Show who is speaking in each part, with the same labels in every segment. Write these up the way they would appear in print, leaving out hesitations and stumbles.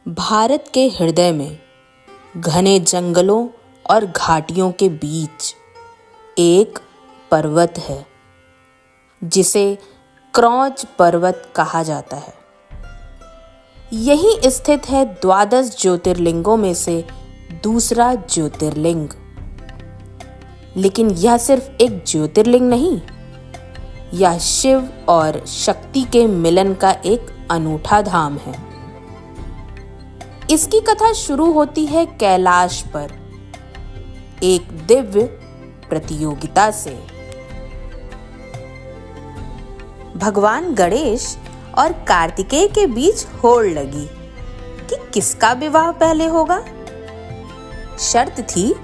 Speaker 1: भारत के हृदय में घने जंगलों और घाटियों के बीच एक पर्वत है जिसे क्रौंच पर्वत कहा जाता है। यही स्थित है 12 ज्योतिर्लिंगों में से दूसरा ज्योतिर्लिंग। लेकिन यह सिर्फ एक ज्योतिर्लिंग नहीं, यह शिव और शक्ति के मिलन का एक अनूठा धाम है। इसकी कथा शुरू होती है कैलाश पर एक दिव्य प्रतियोगिता से। भगवान गणेश और कार्तिकेय के बीच होड़ लगी कि किसका विवाह पहले होगा। शर्त थी,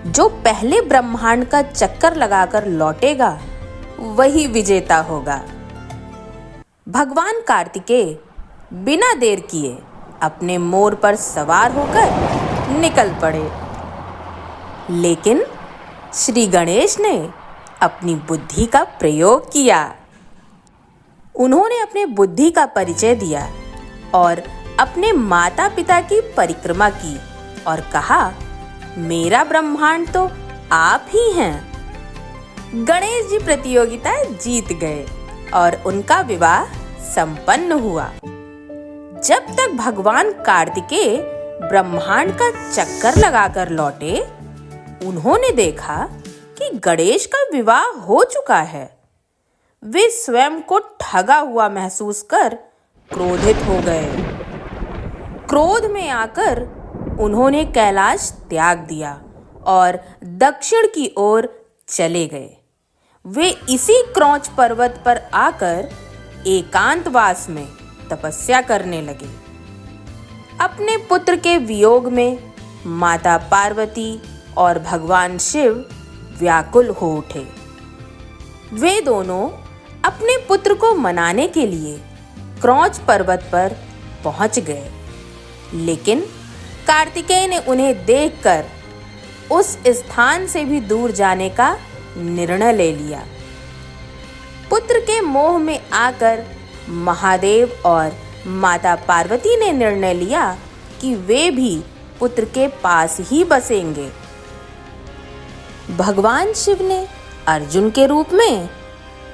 Speaker 1: जो पहले ब्रह्मांड का चक्कर लगाकर लौटेगा वही विजेता होगा। भगवान कार्तिकेय बिना देर किए अपने मोर पर सवार होकर निकल पड़े। लेकिन श्री गणेश ने अपनी बुद्धि का प्रयोग किया। उन्होंने अपने बुद्धि का परिचय दिया और अपने माता पिता की परिक्रमा की और कहा, मेरा ब्रह्मांड तो आप ही हैं। गणेश जी प्रतियोगिता जीत गए और उनका विवाह संपन्न हुआ। जब तक भगवान कार्तिकेय ब्रह्मांड का चक्कर लगाकर लौटे, उन्होंने देखा कि गणेश का विवाह हो चुका है। वे स्वयं को ठगा हुआ महसूस कर क्रोधित हो गए। क्रोध में आकर उन्होंने कैलाश त्याग दिया और दक्षिण की ओर चले गए। वे इसी क्रौंच पर्वत पर आकर एकांतवास में तपस्या करने लगे। अपने पुत्र के वियोग में माता पार्वती और भगवान शिव व्याकुल हो उठे। वे दोनों अपने पुत्र को मनाने के लिए क्रौंच पर्वत पर पहुंच गए। लेकिन कार्तिकेय ने उन्हें देखकर उस स्थान से भी दूर जाने का निर्णय ले लिया। पुत्र के मोह में आकर महादेव और माता पार्वती ने निर्णय लिया कि वे भी पुत्र के पास ही बसेंगे। भगवान शिव ने अर्जुन के रूप में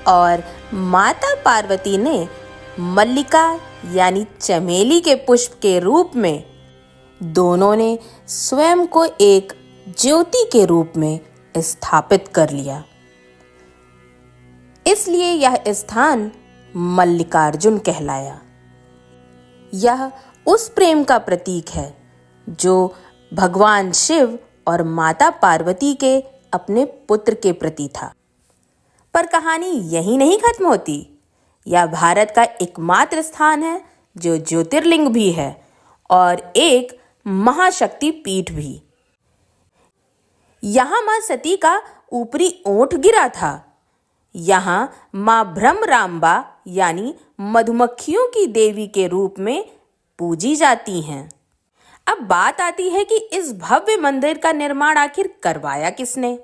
Speaker 1: और माता पार्वती ने मल्लिका यानी चमेली के पुष्प के रूप में, दोनों ने स्वयं को एक ज्योति के रूप में स्थापित कर लिया। इसलिए यह स्थान मल्लिकार्जुन कहलाया। यह उस प्रेम का प्रतीक है जो भगवान शिव और माता पार्वती के अपने पुत्र के प्रति था। पर कहानी यहीं नहीं खत्म होती। यह भारत का एकमात्र स्थान है जो ज्योतिर्लिंग भी है और एक महाशक्ति पीठ भी। यहाँ मां सती का ऊपरी ओंठ गिरा था। यहाँ मां भ्रमरांबा यानी मधुमक्खियों की देवी के रूप में पूजी जाती हैं। अब बात आती है कि इस भव्य मंदिर का निर्माण आखिर करवाया किसने।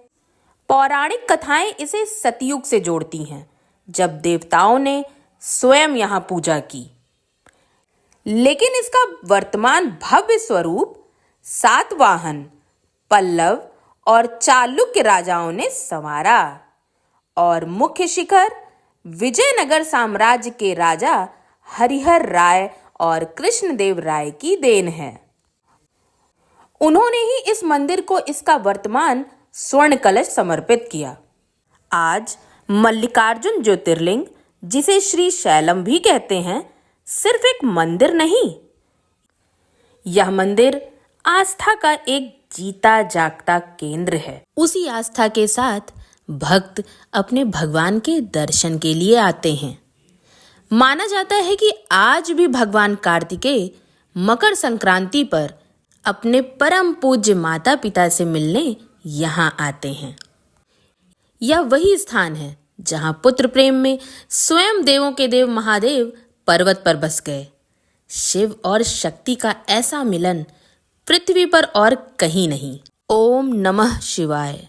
Speaker 1: पौराणिक कथाएं इसे सतयुग से जोड़ती हैं, जब देवताओं ने स्वयं यहाँ पूजा की। लेकिन इसका वर्तमान भव्य स्वरूप सातवाहन, पल्लव और चालुक्य राजाओं ने संवारा और मुख्य शिखर विजयनगर साम्राज्य के राजा हरिहर राय और कृष्णदेव राय की देन है। उन्होंने ही इस मंदिर को इसका वर्तमान स्वर्ण कलश समर्पित किया। आज मल्लिकार्जुन ज्योतिर्लिंग, जिसे श्री शैलम भी कहते हैं, सिर्फ एक मंदिर नहीं, यह मंदिर आस्था का एक जीता जागता केंद्र है। उसी आस्था के साथ भक्त अपने भगवान के दर्शन के लिए आते हैं। माना जाता है कि आज भी भगवान कार्तिकेय मकर संक्रांति पर अपने परम पूज्य माता पिता से मिलने यहाँ आते हैं। यह वही स्थान है जहाँ पुत्र प्रेम में स्वयं देवों के देव महादेव पर्वत पर बस गए। शिव और शक्ति का ऐसा मिलन पृथ्वी पर और कहीं नहीं। ओम नमः शिवाय।